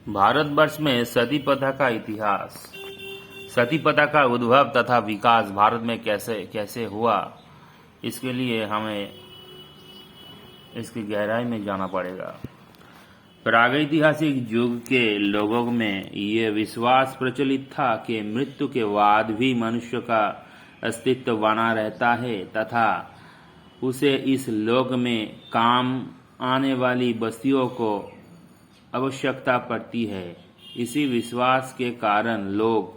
भारतवर्ष में सती प्रथा का इतिहास। सती प्रथा का उद्भव तथा विकास भारत में कैसे कैसे हुआ, इसके लिए हमें इसकी गहराई में जाना पड़ेगा। प्रागैतिहासिक युग के लोगों में ये विश्वास प्रचलित था कि मृत्यु के बाद भी मनुष्य का अस्तित्व बना रहता है तथा उसे इस लोक में काम आने वाली वस्तुओं को आवश्यकता पड़ती है। इसी विश्वास के कारण लोग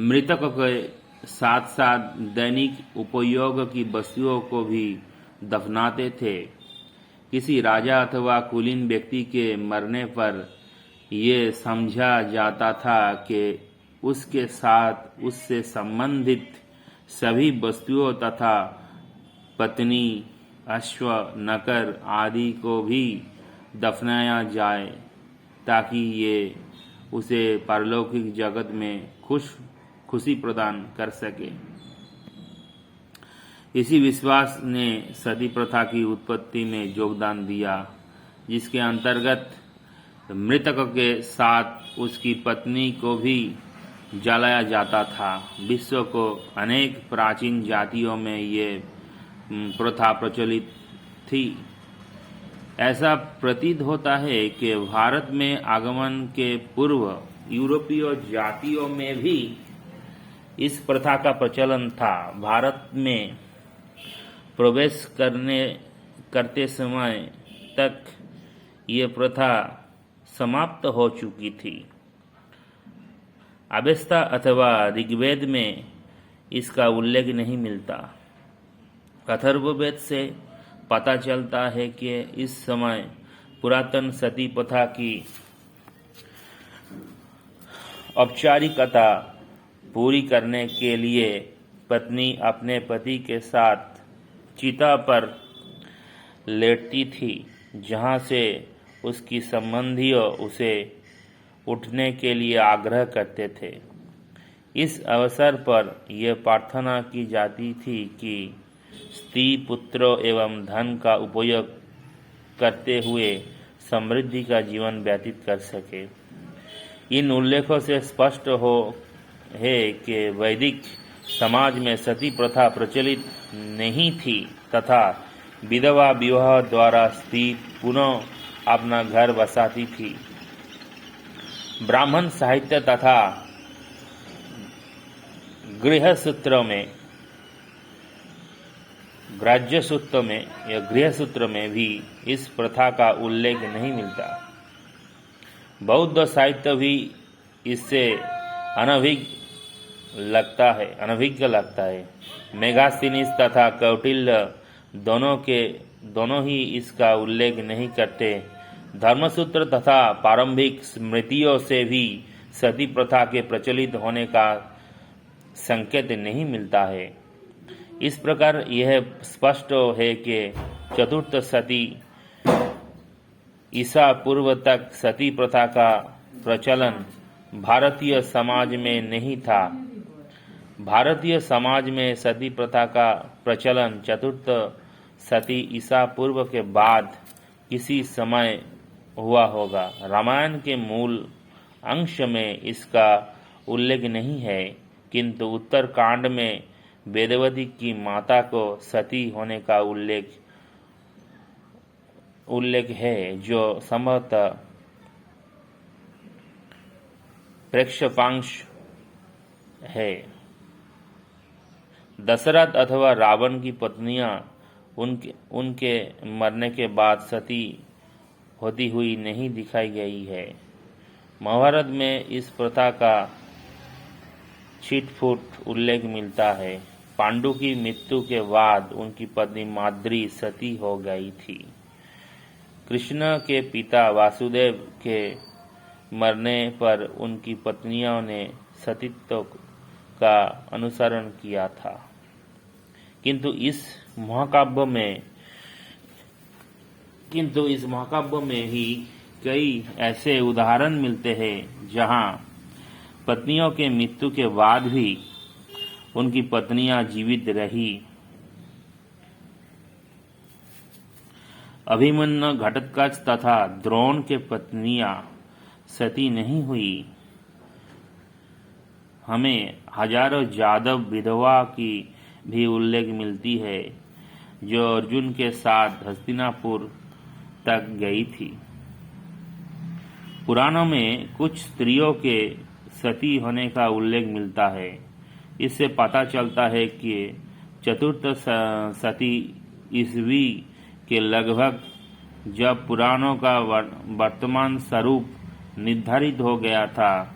मृतक के साथ साथ दैनिक उपयोग की वस्तुओं को भी दफनाते थे। किसी राजा अथवा कुलीन व्यक्ति के मरने पर यह समझा जाता था कि उसके साथ उससे संबंधित सभी वस्तुओं तथा पत्नी, अश्व, नकर आदि को भी दफनाया जाए ताकि ये उसे पारलौकिक जगत में खुशी प्रदान कर सके। इसी विश्वास ने सती प्रथा की उत्पत्ति में योगदान दिया, जिसके अंतर्गत मृतक के साथ उसकी पत्नी को भी जलाया जाता था। विश्व को अनेक प्राचीन जातियों में ये प्रथा प्रचलित थी। ऐसा प्रतीत होता है कि भारत में आगमन के पूर्व यूरोपीय जातियों में भी इस प्रथा का प्रचलन था। भारत में प्रवेश करते समय तक ये प्रथा समाप्त हो चुकी थी। अवेस्ता अथवा ऋग्वेद में इसका उल्लेख नहीं मिलता। अथर्ववेद से पता चलता है कि इस समय पुरातन सती प्रथा की औपचारिकता पूरी करने के लिए पत्नी अपने पति के साथ चिता पर लेटती थी, जहां से उसकी संबंधियों उसे उठने के लिए आग्रह करते थे। इस अवसर पर यह प्रार्थना की जाती थी कि स्त्री, पुत्र एवं धन का उपयोग करते हुए समृद्धि का जीवन व्यतीत कर सके। इन उल्लेखों से स्पष्ट है कि वैदिक समाज में सती प्रथा प्रचलित नहीं थी तथा विधवा विवाह द्वारा स्त्री पुनः अपना घर बसाती थी। ब्राह्मण साहित्य तथा गृहसूत्र में भी इस प्रथा का उल्लेख नहीं मिलता। बौद्ध साहित्य भी इससे अनभिज्ञ लगता है। मेगास्थनीज तथा कौटिल्य दोनों ही इसका उल्लेख नहीं करते। धर्मसूत्र तथा प्रारंभिक स्मृतियों से भी सती प्रथा के प्रचलित होने का संकेत नहीं मिलता है। इस प्रकार यह स्पष्ट है कि चतुर्थ सती ईसा पूर्व तक सती प्रथा का प्रचलन भारतीय समाज में नहीं था। भारतीय समाज में सती प्रथा का प्रचलन चतुर्थ सती ईसा पूर्व के बाद किसी समय हुआ होगा। रामायण के मूल अंश में इसका उल्लेख नहीं है, किंतु उत्तरकांड में वेदवती की माता को सती होने का उल्लेख है, जो संभवतः प्रेक्षकांश है। दशरथ अथवा रावण की पत्नियां उनके मरने के बाद सती होती हुई नहीं दिखाई गई है। महाभारत में इस प्रथा का छिटपुट उल्लेख मिलता है। पांडु की मृत्यु के बाद उनकी पत्नी माद्री सती हो गई थी। कृष्ण के पिता वासुदेव के मरने पर उनकी पत्नियों ने सतीत्व का अनुसरण किया था। किंतु इस महाकाव्य में ही कई ऐसे उदाहरण मिलते हैं जहां पत्नियों के मृत्यु के बाद भी उनकी पत्नियां जीवित रही। अभिमन्यु, घटोत्कच तथा द्रोण के पत्नियां सती नहीं हुई। हमें हजारों जादव विधवा की भी उल्लेख मिलती है जो अर्जुन के साथ हस्तिनापुर तक गई थी। पुराणों में कुछ स्त्रियों के सती होने का उल्लेख मिलता है। इससे पता चलता है कि चतुर्थ सती ईस्वी के लगभग जब पुराणों का वर्तमान स्वरूप निर्धारित हो गया था,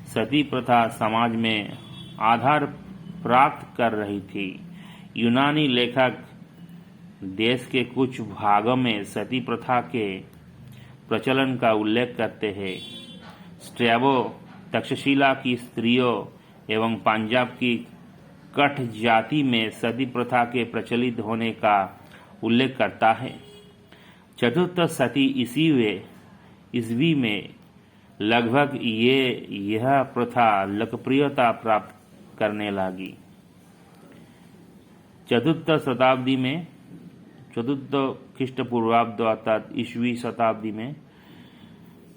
सती प्रथा समाज में आधार प्राप्त कर रही थी। यूनानी लेखक देश के कुछ भागों में सती प्रथा के प्रचलन का उल्लेख करते हैं। स्ट्रैबो तक्षशिला की स्त्रियों एवं पंजाब की कठ जाति में सती प्रथा के प्रचलित होने का उल्लेख करता है। चतुर्थ सती ईस्वी में लगभग यह प्रथा लोकप्रियता प्राप्त करने लगी। चतुर्थ ख्रीष्टपूर्वाब्द अर्थात ईस्वी शताब्दी में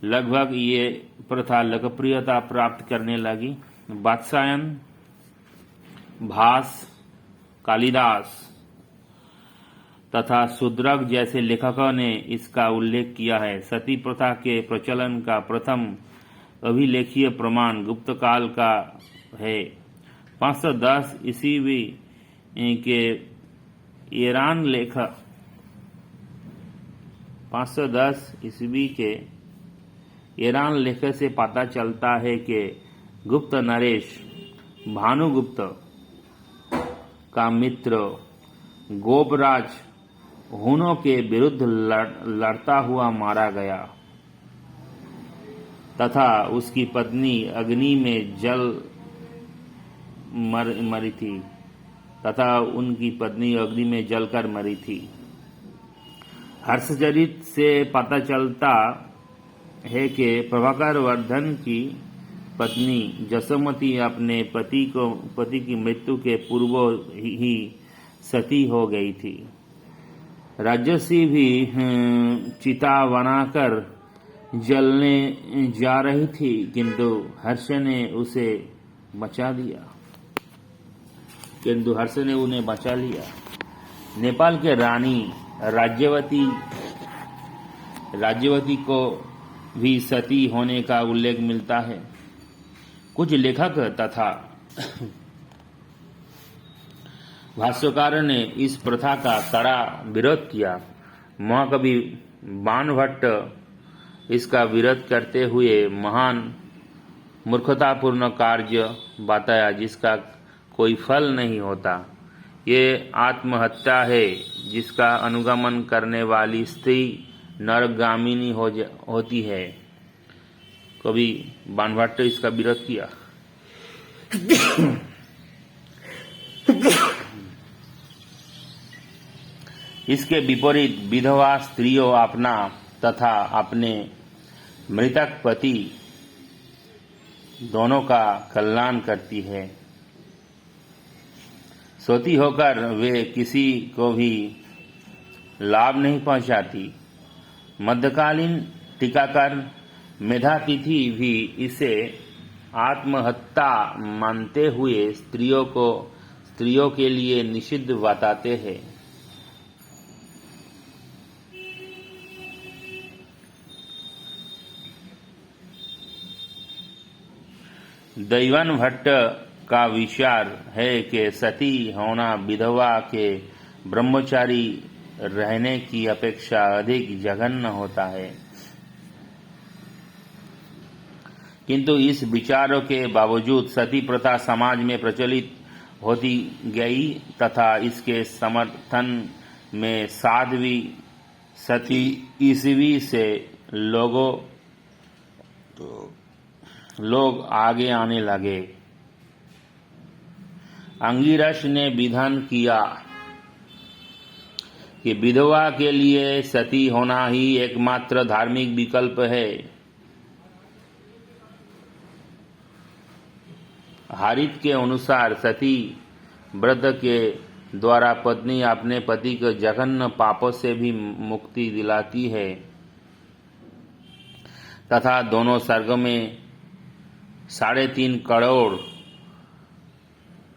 लगभग ये प्रथा लोकप्रियता प्राप्त करने लगी। वात्स्यायन, भास, कालिदास तथा शूद्रक जैसे लेखकों ने इसका उल्लेख किया है। सती प्रथा के प्रचलन का प्रथम अभिलेखीय प्रमाण गुप्त काल का है। 510 ईस्वी के ईरान लेखक 510 ईस्वी के ईरान लेखक से पता चलता है कि गुप्त नरेश भानुगुप्त का मित्र गोपराज हुनों के विरुद्ध लड़ता हुआ मारा गया तथा उसकी पत्नी अग्नि में जल मरी थी तथा उनकी पत्नी अग्नि में जलकर मरी थी। हर्षचरित से पता चलता है कि प्रभाकर वर्धन की पत्नी जसोमती अपने पति की मृत्यु के पूर्व ही सती हो गई थी। राजसी भी चिता बनाकर जलने जा रही थी, किंतु हर्ष ने उन्हें बचा लिया। नेपाल के रानी राज्यवती को भी सती होने का उल्लेख मिलता है। कुछ लेखक तथा भाष्यकार ने इस प्रथा का कड़ा विरोध किया। महाकवि बाणभट्ट इसका विरोध करते हुए महान मूर्खतापूर्ण कार्य बताया जिसका कोई फल नहीं होता। ये आत्महत्या है जिसका अनुगमन करने वाली स्त्री नरगामिनी होती है। कवि बाणभट्ट इसका विरोध किया। इसके विपरीत विधवा स्त्रियों अपना तथा अपने मृतक पति दोनों का कल्याण करती है। सती होकर वे किसी को भी लाभ नहीं पहुंचाती। मध्यकालीन टीकाकार मेधातिथि भी इसे आत्महत्या मानते हुए स्त्रियों के लिए निषिद्ध बताते हैं। दैवन भट्ट का विचार है कि सती होना विधवा के ब्रह्मचारी रहने की अपेक्षा अधिक जघन्य होता है, किंतु इस विचारों के बावजूद सती प्रथा समाज में प्रचलित होती गई तथा इसके समर्थन में 7वीं सती ईस्वी से लोग आगे आने लगे। अंगिरस ने विधान किया कि विधवा के लिए सती होना ही एकमात्र धार्मिक विकल्प है। हारित के अनुसार सती व्रत के द्वारा पत्नी अपने पति को जघन्य पापों से भी मुक्ति दिलाती है तथा दोनों स्वर्ग में 3.5 करोड़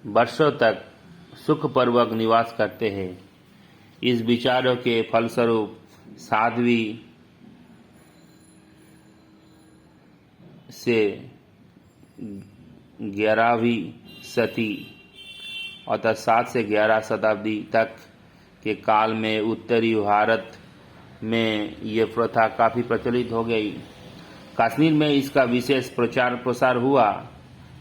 वर्षों तक सुखपूर्वक निवास करते हैं। इस विचारों के फलस्वरूप साध्वी से 11वीं सदी अर्थात 7 से 11 शताब्दी तक के काल में उत्तरी भारत में ये प्रथा काफ़ी प्रचलित हो गई। कश्मीर में इसका विशेष प्रचार प्रसार हुआ।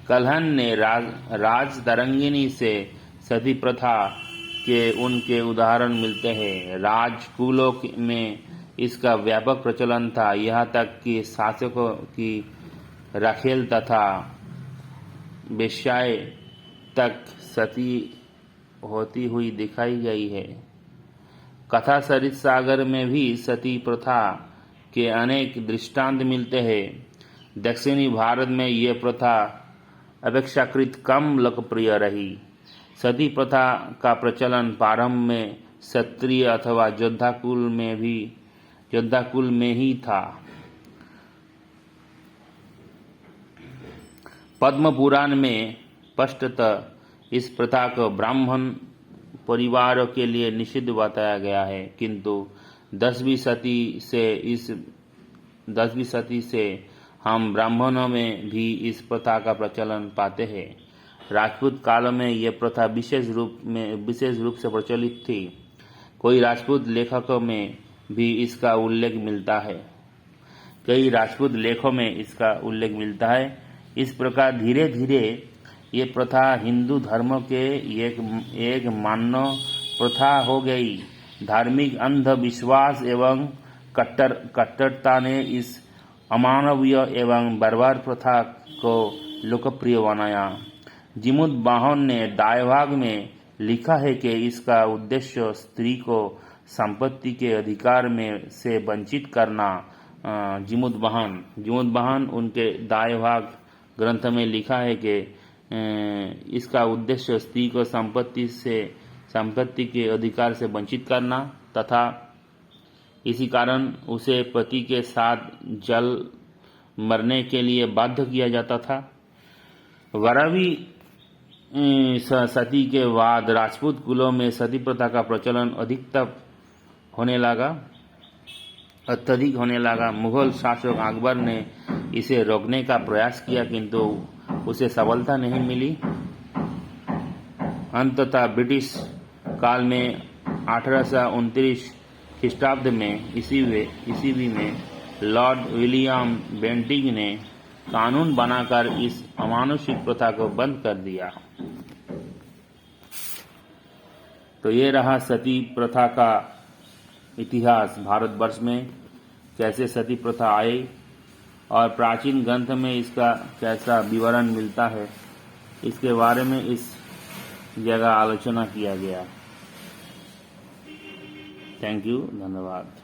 कल्हण ने राज तरंगिणी से सती प्रथा के उनके उदाहरण मिलते हैं। राजकुलों में इसका व्यापक प्रचलन था, यहाँ तक कि शासकों की रखेल तथा वेश्याएं तक सती होती हुई दिखाई गई है। कथा सरित सागर में भी सती प्रथा के अनेक दृष्टांत मिलते हैं। दक्षिणी भारत में ये प्रथा अपेक्षाकृत कम लोकप्रिय रही। सती प्रथा का प्रचलन प्रारंभ में क्षत्रिय अथवा योद्धा कुल में ही था। पद्म पुराण में स्पष्टतः इस प्रथा को ब्राह्मण परिवारों के लिए निषिद्ध बताया गया है, किंतु 10वीं सदी से हम ब्राह्मणों में भी इस प्रथा का प्रचलन पाते हैं। राजपूत काल में यह प्रथा विशेष रूप से प्रचलित थी। कई राजपूत लेखकों में भी इसका उल्लेख मिलता है। इस प्रकार धीरे धीरे ये प्रथा हिंदू धर्म के एक मानव प्रथा हो गई। धार्मिक अंधविश्वास एवं कट्टरता ने इस अमानवीय एवं बर्बर प्रथा को लोकप्रिय बनाया। जिमुतवाहन ने दायभाग में लिखा है कि इसका उद्देश्य स्त्री को संपत्ति के अधिकार में से वंचित करना। जिमुतवाहन उनके दायभाग ग्रंथ में लिखा है कि इसका उद्देश्य स्त्री को संपत्ति के अधिकार से वंचित करना तथा इसी कारण उसे पति के साथ जल मरने के लिए बाध्य किया जाता था। 12वीं सदी के बाद राजपूत कुलों में सती प्रथा का प्रचलन अत्यधिक होने लगा। मुगल शासक अकबर ने इसे रोकने का प्रयास किया, किंतु उसे सफलता नहीं मिली। अंततः ब्रिटिश काल में 1829 ख्रीष्टाब्द में ईस्वी में लॉर्ड विलियम बेंटिंक ने कानून बनाकर इस अमानुषिक प्रथा को बंद कर दिया। तो ये रहा सती प्रथा का इतिहास। भारतवर्ष में कैसे सती प्रथा आई और प्राचीन ग्रंथ में इसका कैसा विवरण मिलता है, इसके बारे में इस जगह आलोचना किया गया। थैंक यू, धन्यवाद।